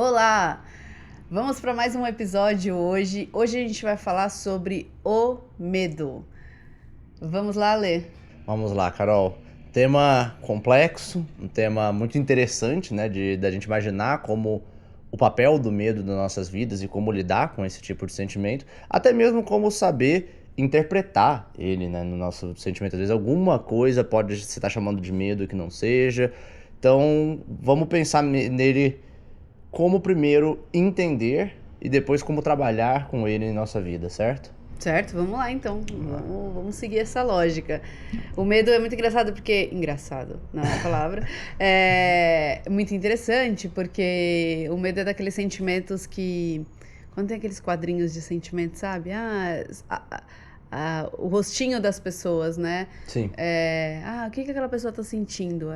Olá! Vamos para mais um episódio hoje. Hoje a gente vai falar sobre o medo. Vamos lá, Lê? Vamos lá, Carol. Tema complexo, um tema muito interessante, né, da gente imaginar como o papel do medo nas nossas vidas e como lidar com esse tipo de sentimento, até mesmo como saber interpretar ele, né, no nosso sentimento. Às vezes alguma coisa pode se estar chamando de medo que não seja. Então, vamos pensar nele como primeiro entender e depois como trabalhar com ele em nossa vida, certo? Certo, vamos lá então. Vamos seguir essa lógica. O medo é muito engraçado porque. Engraçado, não é a palavra. É muito interessante porque o medo é daqueles sentimentos que. Quando tem aqueles quadrinhos de sentimentos, sabe? O rostinho das pessoas, né? Sim. O que aquela pessoa tá sentindo?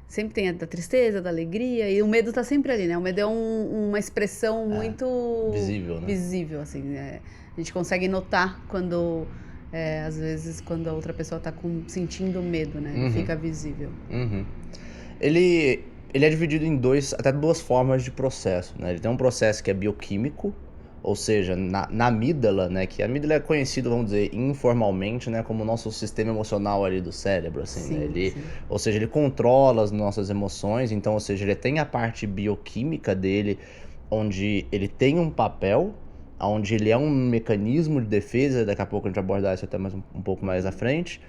Sempre tem a da tristeza, da alegria, e o medo tá sempre ali, né? O medo é uma expressão muito Visível, né? visível, assim, né? A gente consegue notar quando, às vezes, quando a outra pessoa tá sentindo medo, né? Ele fica visível. Uhum. Ele é dividido em até duas formas de processo, né? Ele tem um processo que é bioquímico, ou seja, na amígdala, né? Que a amígdala é conhecido, vamos dizer, informalmente, né? Como o nosso sistema emocional ali do cérebro, assim, Sim, né? sim. Ou seja, ele controla as nossas emoções, então, ou seja, ele tem a parte bioquímica dele, onde ele tem um papel, onde ele é um mecanismo de defesa, daqui a pouco a gente vai abordar isso até mais um pouco mais à frente,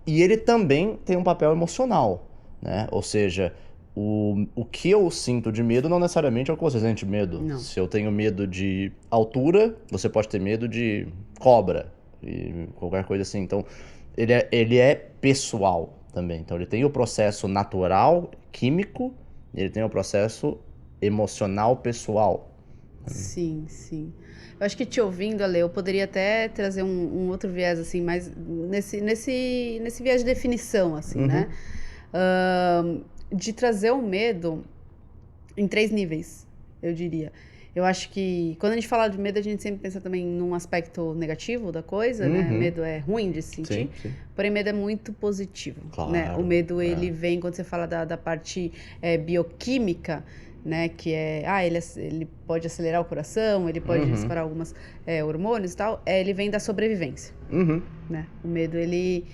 e ele também tem um papel emocional, né? Ou seja, o que eu sinto de medo não necessariamente é o que você sente medo. Não. Se eu tenho medo de altura, você pode ter medo de cobra e qualquer coisa assim. Então, ele é pessoal também. Então, ele tem o processo natural, químico, e ele tem o processo emocional, pessoal. Sim, sim. Eu acho que te ouvindo, Ale, eu poderia até trazer um outro viés, assim, mais nesse viés de definição, assim, né? De trazer o medo em 3 níveis, eu diria. Eu acho que quando a gente fala de medo, a gente sempre pensa também num aspecto negativo da coisa, né? Medo é ruim de se sentir, Sim. porém medo é muito positivo, Claro, né? O medo, ele vem, quando você fala da parte bioquímica, né? Que ele pode acelerar o coração, ele pode disparar algumas hormônios e tal, ele vem da sobrevivência, né? O medo, ele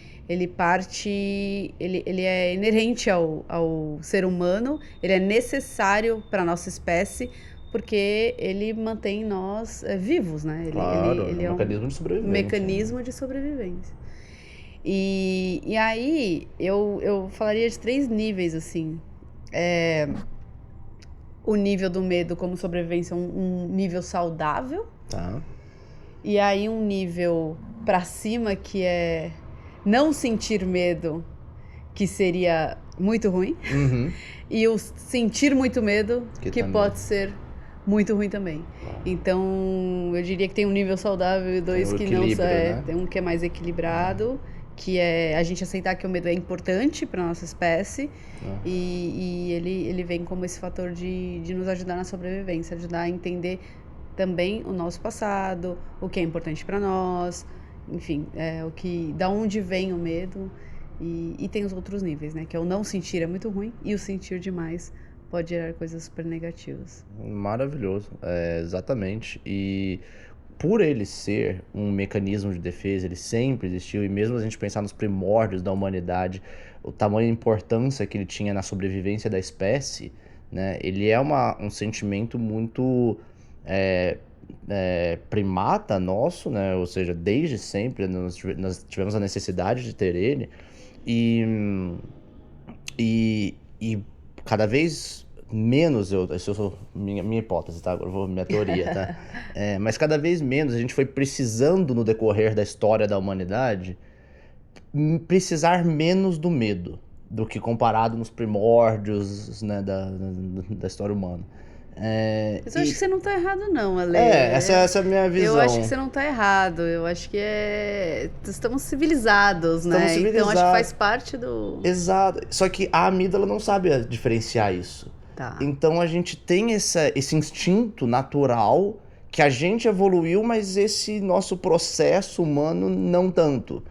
parte, ele é inerente ao ser humano, ele é necessário para a nossa espécie, porque ele mantém nós vivos, né? Claro, Ele é um mecanismo de sobrevivência. mecanismo de sobrevivência. E aí, eu falaria de 3 níveis, assim. O nível do medo como sobrevivência, um nível saudável. Tá. E aí, um nível pra cima, que é não sentir medo, que seria muito ruim. E o sentir muito medo, que pode ser muito ruim também. Então, eu diria que tem um nível saudável e 2 que não são. Né? Tem um que é mais equilibrado, que é a gente aceitar que o medo é importante para nossa espécie. E ele vem como esse fator de nos ajudar na sobrevivência, ajudar a entender também o nosso passado, o que é importante para nós, enfim, da onde vem o medo. E tem os outros níveis, né? Que é o não sentir é muito ruim e o sentir demais pode gerar coisas super negativas. Maravilhoso, exatamente. E por ele ser um mecanismo de defesa, ele sempre existiu, e mesmo a gente pensar nos primórdios da humanidade, o tamanho e importância que ele tinha na sobrevivência da espécie, né? Ele é um sentimento muito primata nosso, né? Ou seja, desde sempre nós tivemos a necessidade de ter ele, e cada vez menos, isso minha hipótese, tá? Agora minha teoria, tá? Mas cada vez menos a gente foi precisando, no decorrer da história da humanidade, precisar menos do medo do que comparado nos primórdios, né, da história humana. Mas eu acho que você não tá errado, não, Ale. Essa é a minha visão. Eu acho que você não tá errado. Eu acho que estamos civilizados, né? Então acho que faz parte do... Exato. Só que a amígdala não sabe diferenciar isso. Tá. Então a gente tem esse instinto natural que a gente evoluiu, mas esse nosso processo humano não tanto.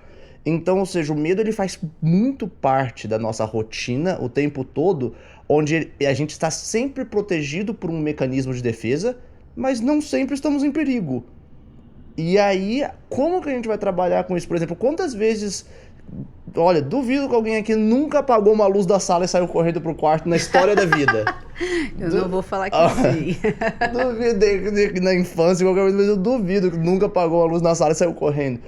Então, ou seja, o medo ele faz muito parte da nossa rotina o tempo todo, onde a gente está sempre protegido por um mecanismo de defesa, mas não sempre estamos em perigo. E aí, como que a gente vai trabalhar com isso? Por exemplo, quantas vezes... Olha, duvido que alguém aqui nunca apagou uma luz da sala e saiu correndo pro quarto na história da vida. Eu não vou falar que sim. Duvido na infância, qualquer coisa, mas eu duvido que nunca apagou uma luz na sala e saiu correndo.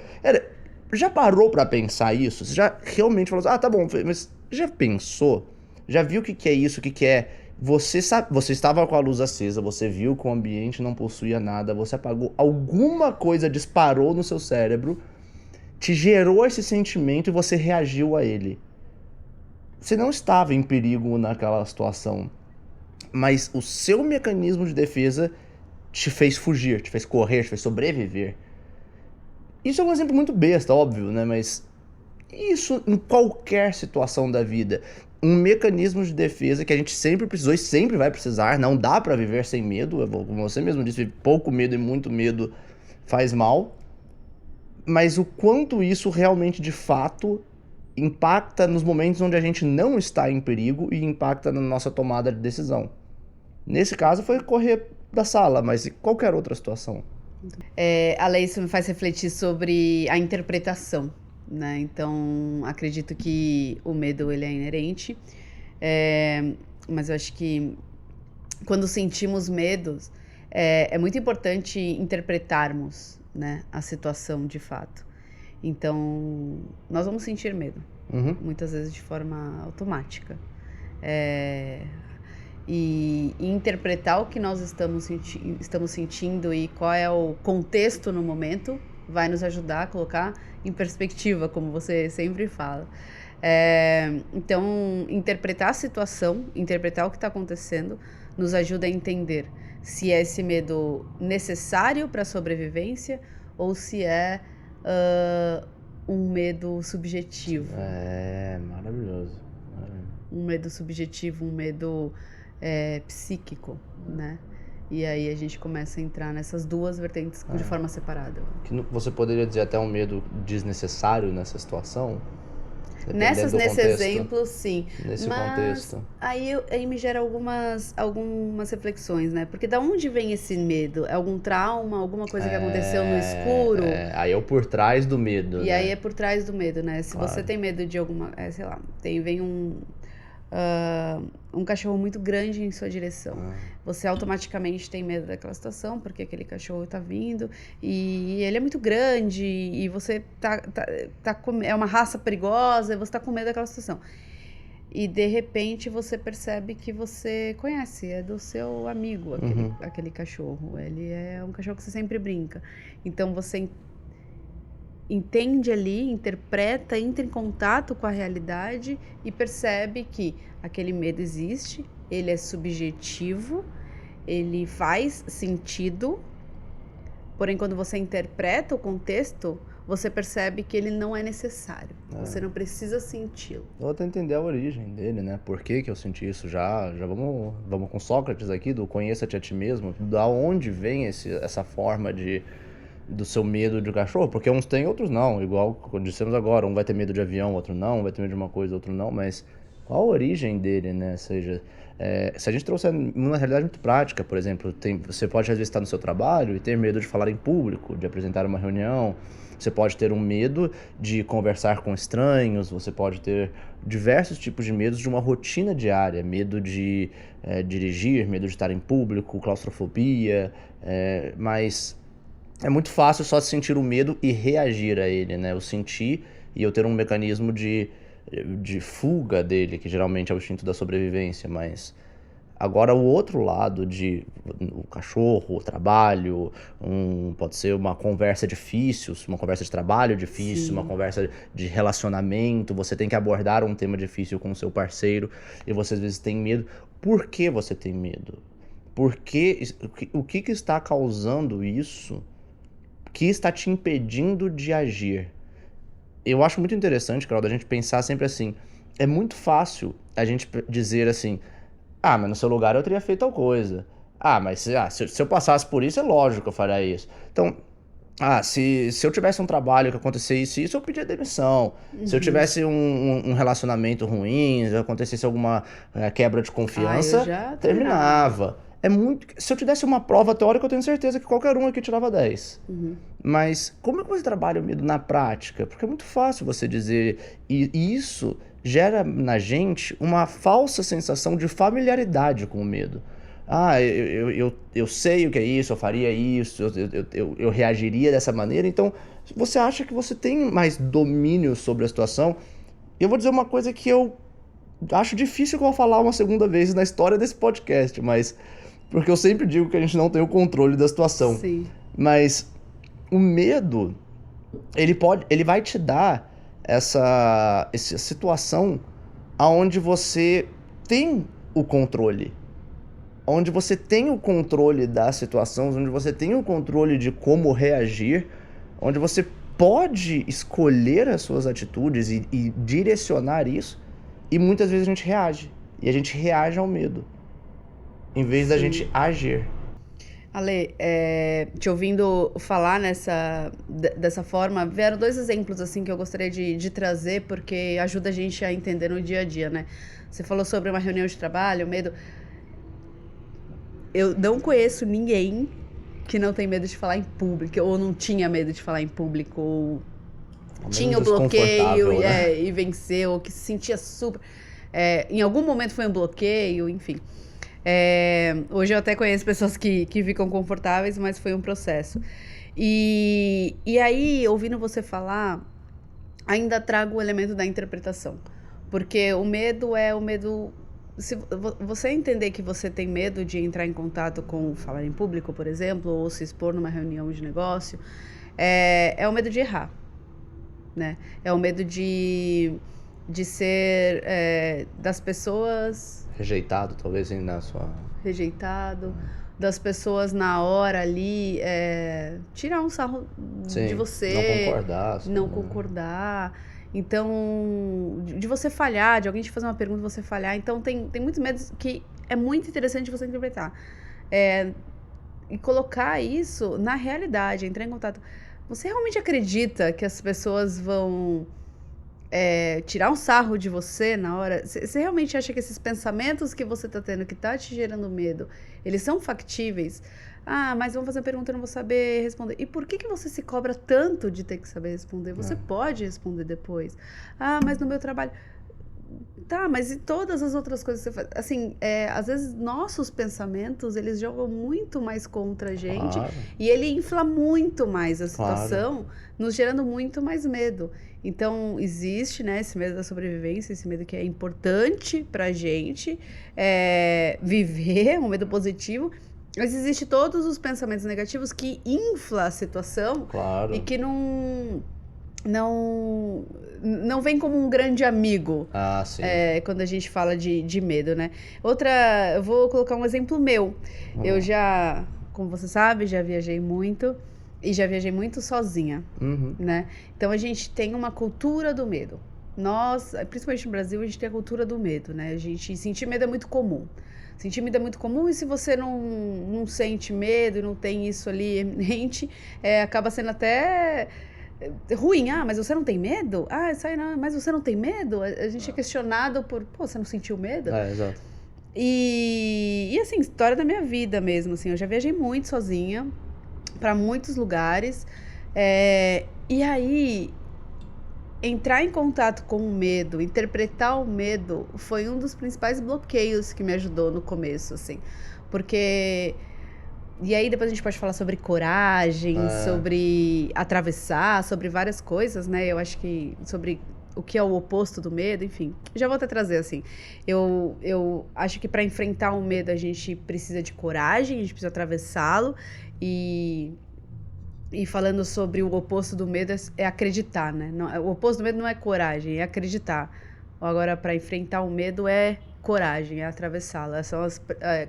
Já parou pra pensar isso? Você já realmente falou assim, tá bom, mas já pensou? Já viu o que é isso, o que é... Você estava com a luz acesa, você viu que o ambiente não possuía nada, você apagou, alguma coisa disparou no seu cérebro, te gerou esse sentimento e você reagiu a ele. Você não estava em perigo naquela situação, mas o seu mecanismo de defesa te fez fugir, te fez correr, te fez sobreviver. Isso é um exemplo muito besta, óbvio, né? Mas isso em qualquer situação da vida. Um mecanismo de defesa que a gente sempre precisou e sempre vai precisar. Não dá pra viver sem medo. Como você mesmo disse, pouco medo e muito medo faz mal. Mas o quanto isso realmente, de fato, impacta nos momentos onde a gente não está em perigo e impacta na nossa tomada de decisão. Nesse caso foi correr da sala, mas em qualquer outra situação. Ale, isso me faz refletir sobre a interpretação, né? Então, acredito que o medo, ele é inerente, mas eu acho que quando sentimos medos, é muito importante interpretarmos, né, a situação de fato. Então, nós vamos sentir medo, muitas vezes de forma automática. E interpretar o que nós estamos sentindo e qual é o contexto no momento vai nos ajudar a colocar em perspectiva, como você sempre fala. Então, interpretar a situação, interpretar o que está acontecendo, nos ajuda a entender se é esse medo necessário para a sobrevivência ou se é um medo subjetivo. Maravilhoso. Um medo subjetivo, um medo psíquico, né? E aí a gente começa a entrar nessas duas vertentes de forma separada. Você poderia dizer até um medo desnecessário nessa situação? Nesse exemplo, sim. Nesse mas contexto. Aí me gera algumas reflexões, né? Porque da onde vem esse medo? É algum trauma, alguma coisa que aconteceu no escuro? Aí é o por trás do medo. E aí é por trás do medo, né? Se você tem medo de alguma... sei lá, vem um cachorro muito grande em sua direção. Você automaticamente tem medo daquela situação, porque aquele cachorro tá vindo e ele é muito grande e você é uma raça perigosa e você tá com medo daquela situação. E de repente você percebe que você conhece, é do seu amigo aquele cachorro. Ele é um cachorro que você sempre brinca. Então você entende ali, interpreta, entra em contato com a realidade e percebe que aquele medo existe, ele é subjetivo, ele faz sentido, porém quando você interpreta o contexto, você percebe que ele não é necessário, você não precisa senti-lo. Vou até entender a origem dele, né? Por que eu senti isso? Já vamos com Sócrates aqui, do conheça-te a ti mesmo, da onde vem essa forma do seu medo de cachorro, porque uns têm, outros não, igual como dissemos agora, um vai ter medo de avião, outro não, um vai ter medo de uma coisa, outro não, mas qual a origem dele, né? Ou seja, se a gente trouxer uma realidade muito prática, por exemplo, você pode às vezes estar no seu trabalho e ter medo de falar em público, de apresentar uma reunião, você pode ter um medo de conversar com estranhos, você pode ter diversos tipos de medos de uma rotina diária, medo de dirigir, medo de estar em público, claustrofobia, mas é muito fácil só sentir o medo e reagir a ele, né? Eu sentir e eu ter um mecanismo de fuga dele, que geralmente é o instinto da sobrevivência, mas agora o outro lado o cachorro, o trabalho, pode ser uma conversa difícil, uma conversa de trabalho difícil, Sim. Uma conversa de relacionamento, você tem que abordar um tema difícil com o seu parceiro e você às vezes tem medo. Por que você tem medo? O que está causando isso? O que está te impedindo de agir? Eu acho muito interessante, Carol, da gente pensar sempre assim, é muito fácil a gente dizer assim, mas no seu lugar eu teria feito tal coisa. Mas se eu passasse por isso, é lógico que eu faria isso. Então, Se eu tivesse um trabalho que acontecesse isso, eu pedia demissão. Se eu tivesse um relacionamento ruim, se acontecesse alguma quebra de Eu confiança, já terminava. Se eu tivesse uma prova teórica, eu tenho certeza que qualquer um aqui tirava 10. Mas como é que você trabalha o medo na prática? Porque é muito fácil você dizer, e isso gera na gente uma falsa sensação de familiaridade com o medo. Eu sei o que é isso, eu faria isso, eu reagiria dessa maneira. Então, você acha que você tem mais domínio sobre a situação? Eu vou dizer uma coisa que eu acho difícil que eu vou falar uma segunda vez na história desse podcast, mas porque eu sempre digo que a gente não tem o controle da situação. Sim. Mas o medo, ele vai te dar essa situação onde você tem o controle. Onde você tem o controle da situação, onde você tem o controle de como reagir, onde você pode escolher as suas atitudes e direcionar isso, e muitas vezes a gente reage. E a gente reage ao medo, em vez da gente agir. Ale, te ouvindo falar dessa forma, vieram 2 exemplos assim que eu gostaria de trazer, porque ajuda a gente a entender no dia a dia, né? Você falou sobre uma reunião de trabalho, medo. Eu não conheço ninguém que não tem medo de falar em público, ou não tinha medo de falar em público, ou tinha o bloqueio né? e venceu, ou que se sentia super. Em algum momento foi um bloqueio, enfim. Hoje eu até conheço pessoas que ficam confortáveis, mas foi um processo. E aí, ouvindo você falar, ainda trago o elemento da interpretação. Porque o medo é o medo. Se você entender que você tem medo de entrar em contato com falar em público, por exemplo, ou se expor numa reunião de negócio, é o medo de errar, né? É o medo de ser das pessoas Rejeitado, talvez, na sua... rejeitado, das pessoas na hora ali tirar um sarro Sim, de você, não concordar. não concordar. Então, de você falhar, de alguém te fazer uma pergunta e você falhar. Então, tem muitos medos que é muito interessante você interpretar. E colocar isso na realidade, entrar em contato. Você realmente acredita que as pessoas vão tirar um sarro de você na hora? Você realmente acha que esses pensamentos que você tá tendo, que tá te gerando medo, eles são factíveis? Mas vão fazer uma pergunta, eu não vou saber responder. E por que você se cobra tanto de ter que saber responder? Você pode responder depois. Mas no meu trabalho... Tá, mas e todas as outras coisas que você faz? Assim, às vezes nossos pensamentos, eles jogam muito mais contra a gente. Claro. E ele infla muito mais a situação, Claro. nos gerando muito mais medo. Então, existe, né, esse medo da sobrevivência, esse medo que é importante pra gente viver, um medo positivo. Mas existe todos os pensamentos negativos que inflam a situação. Claro. E que não vem como um grande amigo. Sim. Quando a gente fala de medo, né? Eu vou colocar um exemplo meu. Eu já, como você sabe, já viajei muito. E já viajei muito sozinha, né? Então, a gente tem uma cultura do medo. Nós, principalmente no Brasil, a gente tem a cultura do medo, né? Sentir medo é muito comum. Sentir medo é muito comum, e se você não sente medo e não tem isso ali eminente, acaba sendo até ruim. Mas você não tem medo? Mas você não tem medo? A gente é questionado por, você não sentiu medo? Exato. E assim, história da minha vida mesmo, assim, eu já viajei muito sozinha para muitos lugares, e aí entrar em contato com o medo, interpretar o medo, foi um dos principais bloqueios que me ajudou no começo, assim, porque... E aí depois a gente pode falar sobre coragem, sobre atravessar, sobre várias coisas, né? Eu acho que sobre o que é o oposto do medo, enfim. Já vou até trazer, assim. Eu acho que para enfrentar o medo a gente precisa de coragem, a gente precisa atravessá-lo. E falando sobre o oposto do medo é acreditar, né? O oposto do medo não é coragem, é acreditar. Agora, para enfrentar o medo é coragem, é atravessá-lo.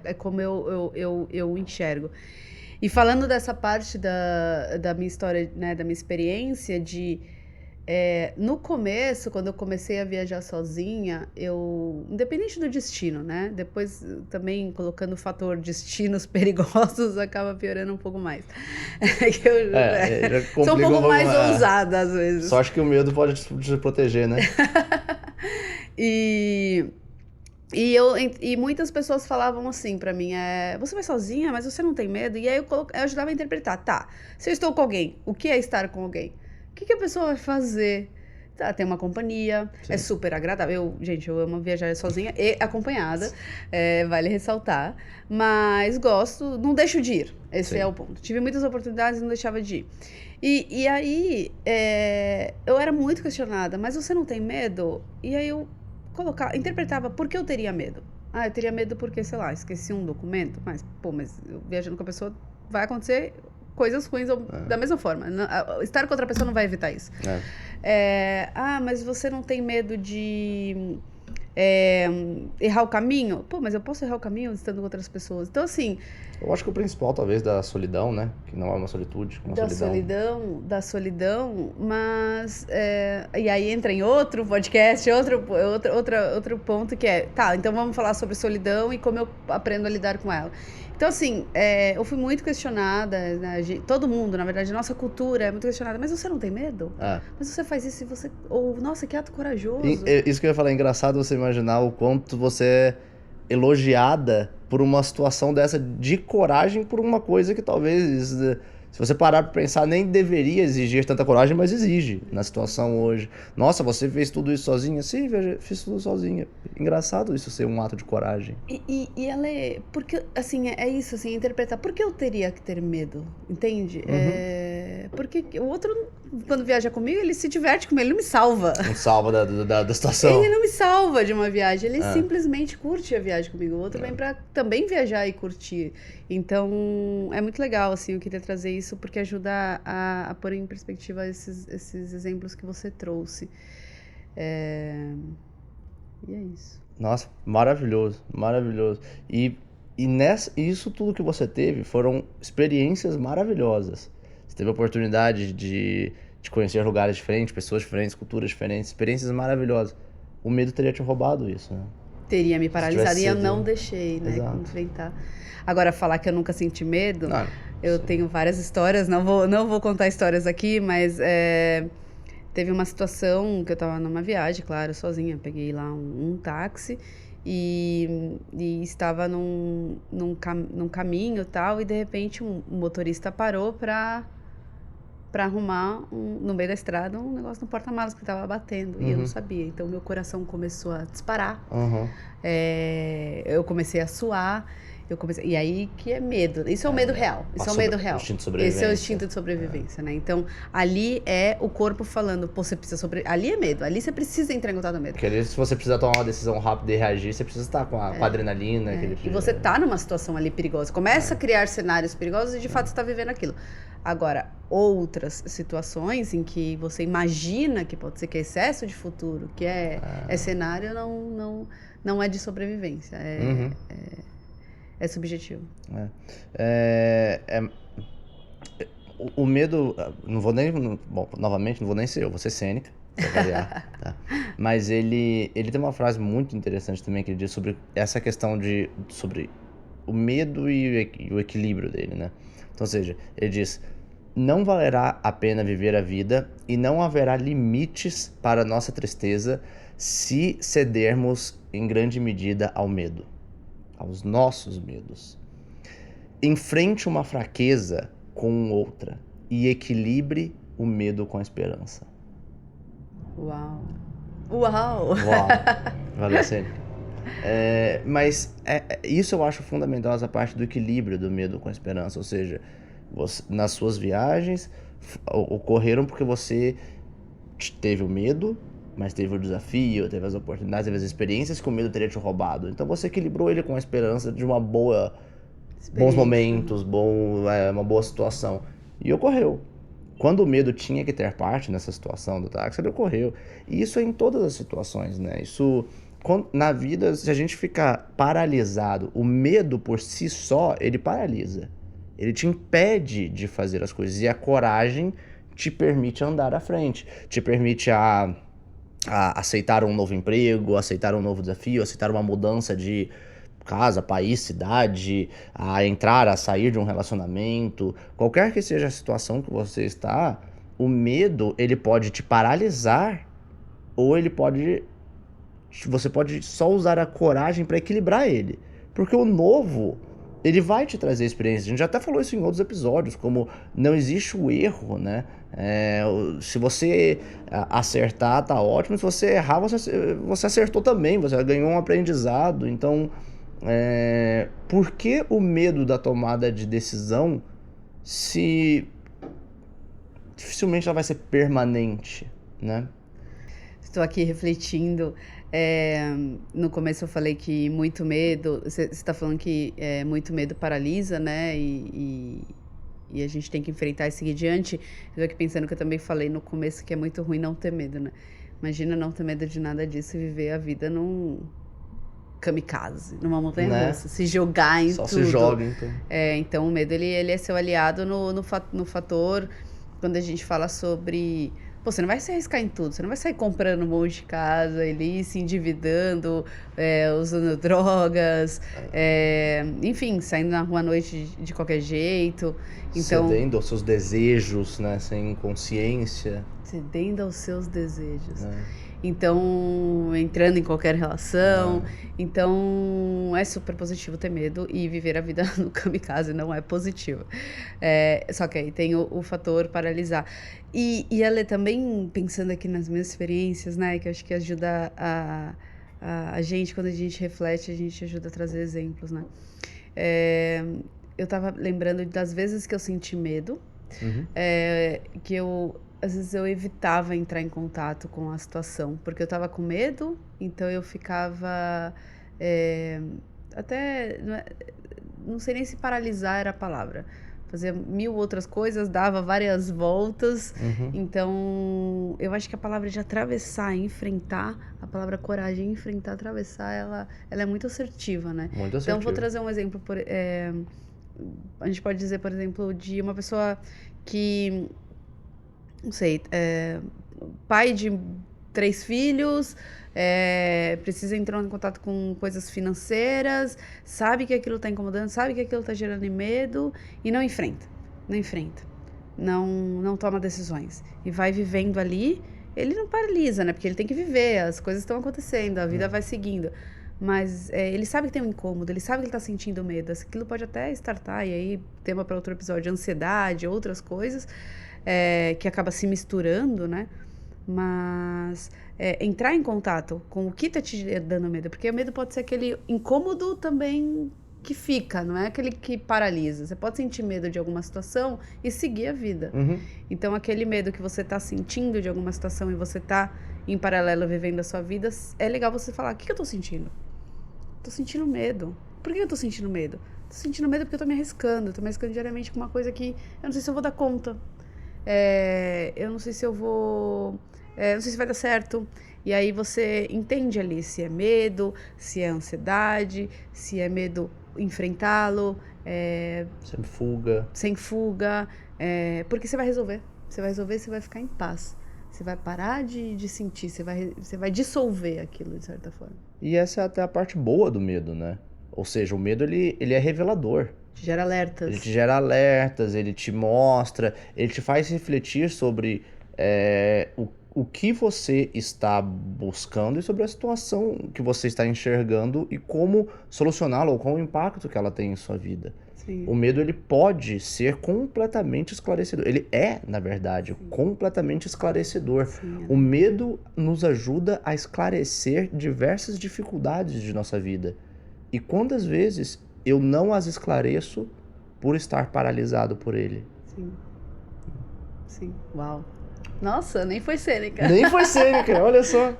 É como eu enxergo. E falando dessa parte da minha história, né, da minha experiência de No começo, quando eu comecei a viajar sozinha, independente do destino, né? Depois também colocando o fator destinos perigosos acaba piorando um pouco mais. Já Sou um complica pouco um pouco mais mais. ousada às vezes. Só acho que o medo pode te proteger, né? E, e muitas pessoas falavam assim pra mim, você vai sozinha, mas você não tem medo? E aí eu ajudava a interpretar, tá, se eu estou com alguém, o que é estar com alguém? O que a pessoa vai fazer? Tá, tem uma companhia, Sim. é super agradável. Gente, eu amo viajar sozinha e acompanhada, vale ressaltar. Mas gosto, não deixo de ir, esse Sim. é o ponto. Tive muitas oportunidades e não deixava de ir. E aí, eu era muito questionada, mas você não tem medo? E aí eu interpretava por que eu teria medo. Eu teria medo porque, sei lá, esqueci um documento, mas eu viajando com a pessoa vai acontecer coisas ruins da mesma forma. Estar com outra pessoa não vai evitar isso. Mas você não tem medo de errar o caminho? Mas eu posso errar o caminho estando com outras pessoas. Então, assim... Eu acho que o principal, talvez, da solidão, né? Que não é uma solitude, uma solidão. Da solidão, mas... e aí entra em outro podcast, outro ponto que então vamos falar sobre solidão e como eu aprendo a lidar com ela. Então, assim, eu fui muito questionada, né? Todo mundo, na verdade, nossa cultura é muito questionada. Mas você não tem medo? Mas você faz isso e você... nossa, que ato corajoso. Isso que eu ia falar, é engraçado você imaginar o quanto você é elogiada por uma situação dessa de coragem por uma coisa que talvez, se você parar pra pensar, nem deveria exigir tanta coragem, mas exige na situação hoje. Nossa, você fez tudo isso sozinha? Sim, fiz tudo sozinha. Engraçado isso ser um ato de coragem. E ela porque, assim, é isso, assim, interpretar. Por que eu teria que ter medo? Entende? Porque o outro, quando viaja comigo, ele se diverte comigo, ele não me salva. Não salva da situação. Ele não me salva de uma viagem, ele simplesmente curte a viagem comigo. O outro vem pra também viajar e curtir. Então, é muito legal, assim, eu queria trazer isso, porque ajuda a pôr em perspectiva esses exemplos que você trouxe. E é isso. Nossa, maravilhoso, maravilhoso. E isso tudo que você teve foram experiências maravilhosas. Você teve a oportunidade de conhecer lugares diferentes, pessoas diferentes, culturas diferentes, experiências maravilhosas. O medo teria te roubado isso, né? Teria me paralisado e eu não deixei, né, enfrentar. Agora, falar que eu nunca senti medo, eu tenho várias histórias, não vou contar histórias aqui, mas teve uma situação que eu tava numa viagem, claro, sozinha, peguei lá um táxi e estava num caminho e tal, e de repente um motorista parou pra arrumar no meio da estrada um negócio no porta-malas que tava batendo, e eu não sabia, então meu coração começou a disparar, eu comecei a suar, e aí que é medo, isso é o medo real, isso é o medo real, esse é o instinto de sobrevivência, né? Então ali é o corpo falando, pô, você precisa ali é medo, ali você precisa entrar em contato do medo. Porque ali, se você precisar tomar uma decisão rápida e reagir, você precisa estar com a adrenalina. E você tá numa situação ali perigosa, começa a criar cenários perigosos e de fato você tá vivendo aquilo. Agora, outras situações em que você imagina que pode ser que é excesso de futuro, que é cenário, não é de sobrevivência, é subjetivo. O medo, não vou nem, bom, novamente, não vou nem ser eu, vou ser cênica, pra variar, tá? Mas ele tem uma frase muito interessante também, que ele diz sobre essa questão sobre o medo e o equilíbrio dele, né? Então, ou seja, ele diz, não valerá a pena viver a vida e não haverá limites para a nossa tristeza se cedermos em grande medida ao medo, aos nossos medos. Enfrente uma fraqueza com outra e equilibre o medo com a esperança. Uau! Valeu, Cênica. Mas isso eu acho fundamental, essa parte do equilíbrio do medo com a esperança. Ou seja, nas suas viagens ocorreram porque você teve o medo, mas teve o desafio, teve as oportunidades, teve as experiências que o medo teria te roubado. Então você equilibrou ele com a esperança de uma bons momentos, uma boa situação. E ocorreu. Quando o medo tinha que ter parte nessa situação do táxi, ele ocorreu. E isso é em todas as situações, né? Isso, na vida, se a gente ficar paralisado, o medo por si só, ele paralisa. Ele te impede de fazer as coisas. E a coragem te permite andar à frente, te permite a aceitar um novo emprego, aceitar um novo desafio, aceitar uma mudança de casa, país, cidade, a entrar, a sair de um relacionamento, qualquer que seja a situação que você está, o medo, ele pode te paralisar ou você pode só usar a coragem para equilibrar ele. Porque o novo, ele vai te trazer experiência. A gente já até falou isso em outros episódios, como não existe o erro, né? Se você acertar, tá ótimo. Se você errar, você acertou também. Você ganhou um aprendizado. Então, por que o medo da tomada de decisão se dificilmente ela vai ser permanente, né? Estou aqui refletindo. No começo eu falei que muito medo. Você está falando que muito medo paralisa, né? E a gente tem que enfrentar e seguir adiante. Eu tô aqui pensando que eu também falei no começo que é muito ruim não ter medo, né? Imagina não ter medo de nada disso e viver a vida num kamikaze, numa montanha russa, se jogar em Só tudo. se joga, então. Então o medo ele é seu aliado no fator quando a gente fala sobre. Pô, você não vai se arriscar em tudo, você não vai sair comprando um monte de casa ali, se endividando, usando drogas, enfim, saindo na rua à noite de qualquer jeito. Então, cedendo aos seus desejos, né? Sem consciência. Cedendo aos seus desejos. Então, entrando em qualquer relação. Então, é super positivo ter medo e viver a vida no kamikaze não é positivo. Só que aí tem o fator paralisar. E ela também, pensando aqui nas minhas experiências, né, que eu acho que ajuda a gente, quando a gente reflete, a gente ajuda a trazer exemplos, né. Eu tava lembrando das vezes que eu senti medo, que às vezes eu evitava entrar em contato com a situação, porque eu tava com medo, então eu ficava até, não sei nem se paralisar era a palavra, fazia 1000 outras coisas, dava várias voltas. Então eu acho que a palavra de atravessar, enfrentar, a palavra coragem, enfrentar, atravessar, ela é muito assertiva, né? Muito assertiva. Então vou trazer um exemplo, a gente pode dizer, por exemplo, de uma pessoa que, não sei, pai de 3 filhos, precisa entrar em contato com coisas financeiras, sabe que aquilo está incomodando, sabe que aquilo está gerando medo e não enfrenta, não toma decisões e vai vivendo ali. Ele não paralisa, né? Porque ele tem que viver, as coisas estão acontecendo, a vida vai seguindo. Mas ele sabe que tem um incômodo, ele sabe que ele está sentindo medo. Aquilo pode até startar, e aí tema para outro episódio, ansiedade, outras coisas, que acaba se misturando, né? Mas entrar em contato com o que está te dando medo, porque o medo pode ser aquele incômodo também que fica, não é aquele que paralisa. Você pode sentir medo de alguma situação e seguir a vida. Então, aquele medo que você está sentindo de alguma situação e você está em paralelo vivendo a sua vida, é legal você falar, o que eu estou sentindo? Tô sentindo medo. Por que eu tô sentindo medo? Tô sentindo medo porque eu tô me arriscando. Tô me arriscando diariamente com uma coisa que eu não sei se eu vou dar conta. Eu não sei se eu vou... não sei se vai dar certo. E aí você entende ali se é medo, se é ansiedade, se é medo enfrentá-lo. Sem fuga. Porque você vai resolver. Você vai resolver, você vai ficar em paz. Você vai parar de sentir, você vai dissolver aquilo, de certa forma. E essa é até a parte boa do medo, né? Ou seja, o medo, ele é revelador. Te gera alertas. Ele te gera alertas, ele te mostra, ele te faz refletir sobre o que você está buscando e sobre a situação que você está enxergando e como solucioná-la ou qual o impacto que ela tem em sua vida. Sim. O medo, ele pode ser completamente esclarecedor. Ele é, na verdade, completamente esclarecedor. Sim. O medo nos ajuda a esclarecer diversas dificuldades de nossa vida. E quantas vezes eu não as esclareço por estar paralisado por ele? Sim. Uau. Nossa, nem foi cênica. Nem foi cênica, olha só.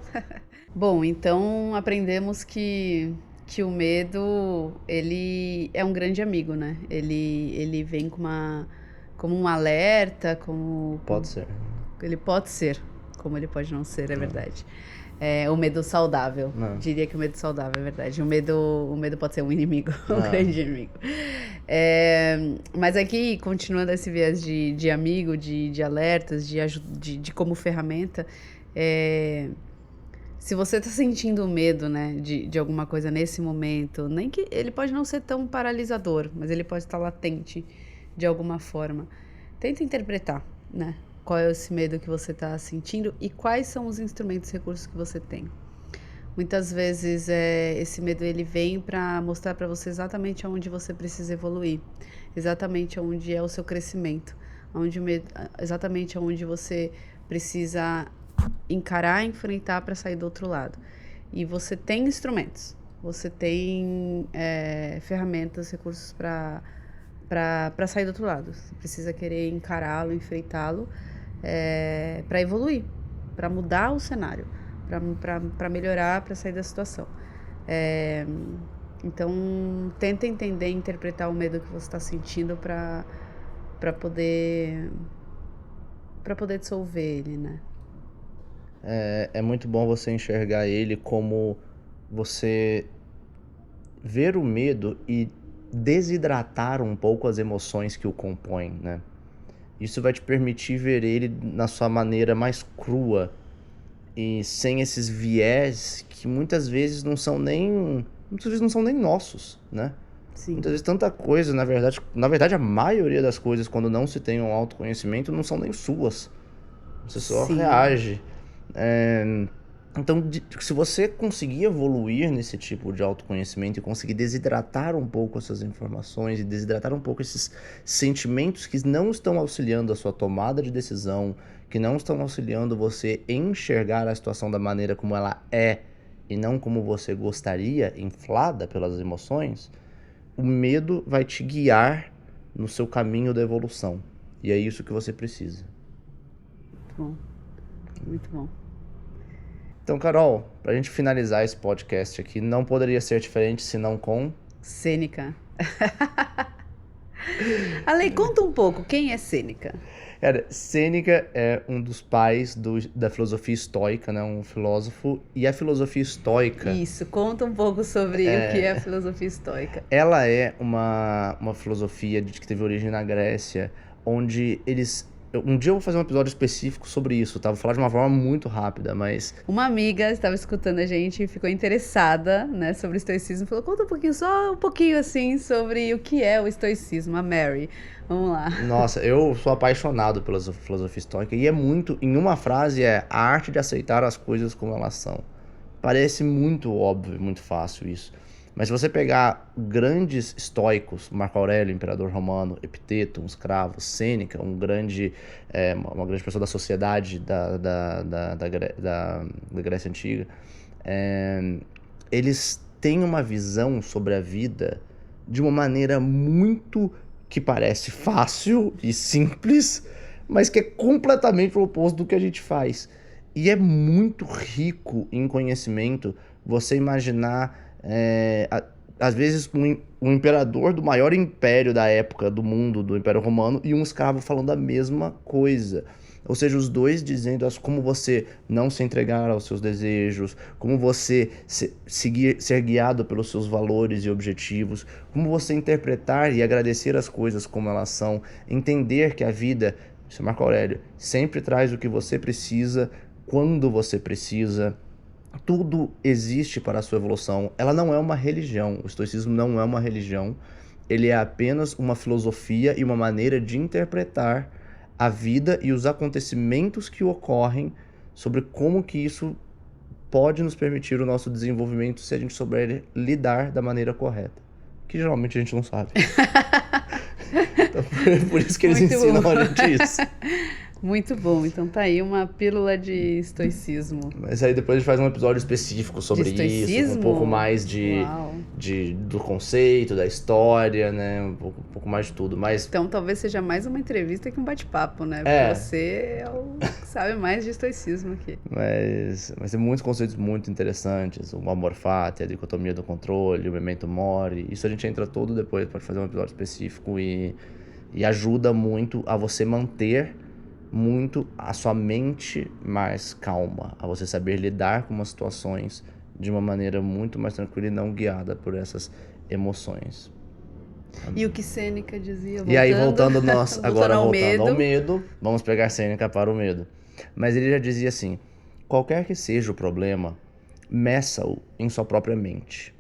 Bom, então aprendemos que o medo, ele é um grande amigo, né? Ele vem como um alerta, como... Pode ser. Ele pode ser, como ele pode não ser, é verdade. O medo saudável. Não. Diria que o medo saudável, é verdade. O medo pode ser um inimigo, um grande inimigo. Mas aqui, continuando esse viés de amigo, de alertas, de como ferramenta, se você está sentindo medo, né, de alguma coisa nesse momento, nem que ele pode não ser tão paralisador, mas ele pode estar latente de alguma forma. Tenta interpretar, né? Qual é esse medo que você está sentindo e quais são os instrumentos, recursos que você tem. Muitas vezes esse medo ele vem para mostrar para você exatamente aonde você precisa evoluir, exatamente aonde é o seu crescimento, exatamente aonde você precisa encarar, enfrentar para sair do outro lado. E você tem instrumentos, você tem ferramentas, recursos para sair do outro lado. Você precisa querer encará-lo, enfrentá-lo para evoluir, para mudar o cenário, para melhorar, para sair da situação. Então, tenta entender e interpretar o medo que você está sentindo para poder dissolver ele, né? É muito bom você enxergar ele como você ver o medo e desidratar um pouco as emoções que o compõem, né? Isso vai te permitir ver ele na sua maneira mais crua e sem esses viés que muitas vezes não são nem nossos, né? Sim. Muitas vezes tanta coisa, na verdade a maioria das coisas quando não se tem um autoconhecimento não são nem suas. Você só reage. Então, se você conseguir evoluir nesse tipo de autoconhecimento e conseguir desidratar um pouco essas informações e desidratar um pouco esses sentimentos que não estão auxiliando a sua tomada de decisão, que não estão auxiliando você em enxergar a situação da maneira como ela é e não como você gostaria, inflada pelas emoções, o medo vai te guiar no seu caminho da evolução. E é isso que você precisa. Muito bom. Muito bom. Então, Carol, pra gente finalizar esse podcast aqui, não poderia ser diferente senão com... Sêneca. Ale, conta um pouco, quem é Sêneca? Cara, Sêneca é um dos pais da filosofia estoica, né? Um filósofo. E a filosofia estoica... Isso, conta um pouco sobre o que é a filosofia estoica. Ela é uma filosofia que teve origem na Grécia, onde eles... Um dia eu vou fazer um episódio específico sobre isso, tá? Vou falar de uma forma muito rápida, mas... Uma amiga estava escutando a gente e ficou interessada, né, sobre o estoicismo. Falou, conta um pouquinho, só um pouquinho, assim, sobre o que é o estoicismo, a Mary. Vamos lá. Nossa, eu sou apaixonado pela filosofia estoica e é muito... Em uma frase a arte de aceitar as coisas como elas são. Parece muito óbvio, muito fácil isso. Mas se você pegar grandes estoicos, Marco Aurélio, imperador romano, Epiteto, um escravo, Sêneca, uma grande pessoa da sociedade da Grécia Antiga, eles têm uma visão sobre a vida de uma maneira muito que parece fácil e simples, mas que é completamente o oposto do que a gente faz. E é muito rico em conhecimento você imaginar... às vezes um imperador do maior império da época do mundo, do Império Romano, e um escravo falando a mesma coisa. Ou seja, os dois dizendo como você não se entregar aos seus desejos, como você ser guiado pelos seus valores e objetivos, como você interpretar e agradecer as coisas como elas são, entender que a vida, isso é Marco Aurélio, sempre traz o que você precisa, quando você precisa. Tudo existe para a sua evolução. Ela não é uma religião. O estoicismo não é uma religião. Ele é apenas uma filosofia e uma maneira de interpretar a vida e os acontecimentos que ocorrem sobre como que isso pode nos permitir o nosso desenvolvimento se a gente souber lidar da maneira correta. Que geralmente a gente não sabe. Então, por isso que eles ensinam a gente isso. Muito bom, então tá aí uma pílula de estoicismo. Mas aí depois a gente faz um episódio específico sobre isso, um pouco mais do conceito, da história, né? Um pouco mais de tudo. Mas... Então talvez seja mais uma entrevista que um bate-papo, né? Porque você é o que sabe mais de estoicismo aqui. Mas tem muitos conceitos muito interessantes. O amor fati, a dicotomia do controle, o memento mori. Isso a gente entra todo depois, pode fazer um episódio específico e ajuda muito a você manter muito a sua mente mais calma, a você saber lidar com as situações de uma maneira muito mais tranquila e não guiada por essas emoções. E o que Sêneca dizia, E aí, voltando agora ao voltando ao medo. medo, vamos pegar Sêneca para o medo. Mas ele já dizia assim: qualquer que seja o problema, meça-o em sua própria mente.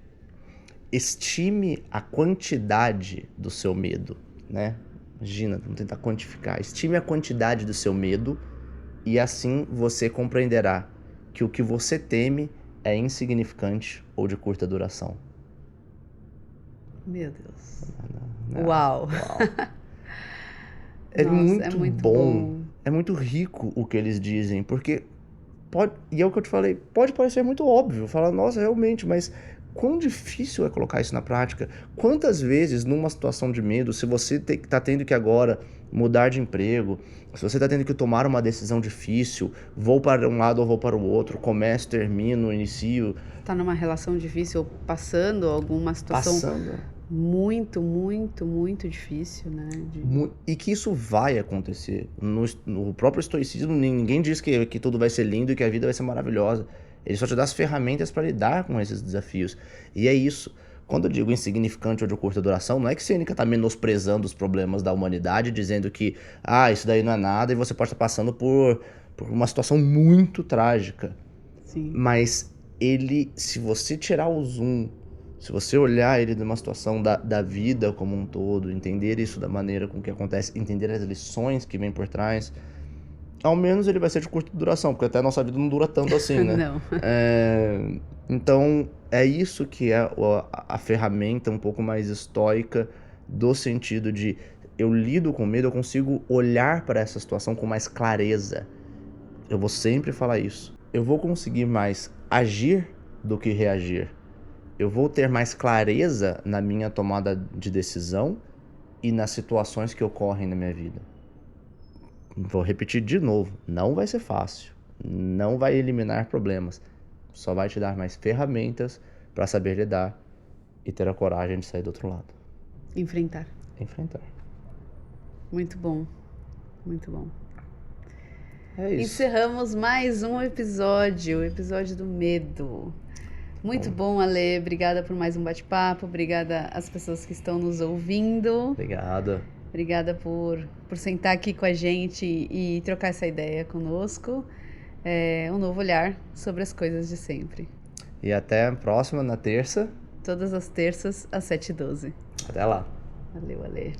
Estime a quantidade do seu medo, né? Imagina, vamos tentar quantificar. Estime a quantidade do seu medo e assim você compreenderá que o que você teme é insignificante ou de curta duração. Meu Deus. Uau! Uau. É Nossa, é muito muito bom, bom. é muito rico o que eles dizem, porque pode, e é o que eu te falei, pode parecer muito óbvio, falar, nossa, realmente, mas quão difícil é colocar isso na prática? Quantas vezes, numa situação de medo, se você está tendo que agora mudar de emprego, se você está tendo que tomar uma decisão difícil, vou para um lado ou vou para o outro, começo, termino, inicio... Tá numa relação difícil, passando alguma situação muito, muito, muito difícil, né? E que isso vai acontecer. No próprio estoicismo, ninguém diz que tudo vai ser lindo e que a vida vai ser maravilhosa. Ele só te dá as ferramentas para lidar com esses desafios. E é isso. Quando eu digo insignificante ou de curta duração, não é que Sêneca está menosprezando os problemas da humanidade, dizendo que isso daí não é nada e você pode estar passando por uma situação muito trágica. Sim. Mas ele, se você tirar o zoom, se você olhar ele numa situação da vida como um todo, entender isso da maneira com que acontece, entender as lições que vêm por trás, ao menos ele vai ser de curta duração, porque até a nossa vida não dura tanto assim, né? Não. Então, é isso que é a ferramenta um pouco mais estoica, do sentido de eu lido com medo, eu consigo olhar para essa situação com mais clareza. Eu vou sempre falar isso. Eu vou conseguir mais agir do que reagir. Eu vou ter mais clareza na minha tomada de decisão e nas situações que ocorrem na minha vida. Vou repetir de novo, não vai ser fácil, não vai eliminar problemas, só vai te dar mais ferramentas para saber lidar e ter a coragem de sair do outro lado. Enfrentar. Muito bom, muito bom. É isso. Encerramos mais um episódio, o episódio do medo. Muito bom, Ale. Obrigada por mais um bate-papo. Obrigada às pessoas que estão nos ouvindo. Obrigada por sentar aqui com a gente e trocar essa ideia conosco. Um novo olhar sobre as coisas de sempre. E até a próxima, na terça. Todas as terças, às 7h12. Até lá. Valeu, Ale.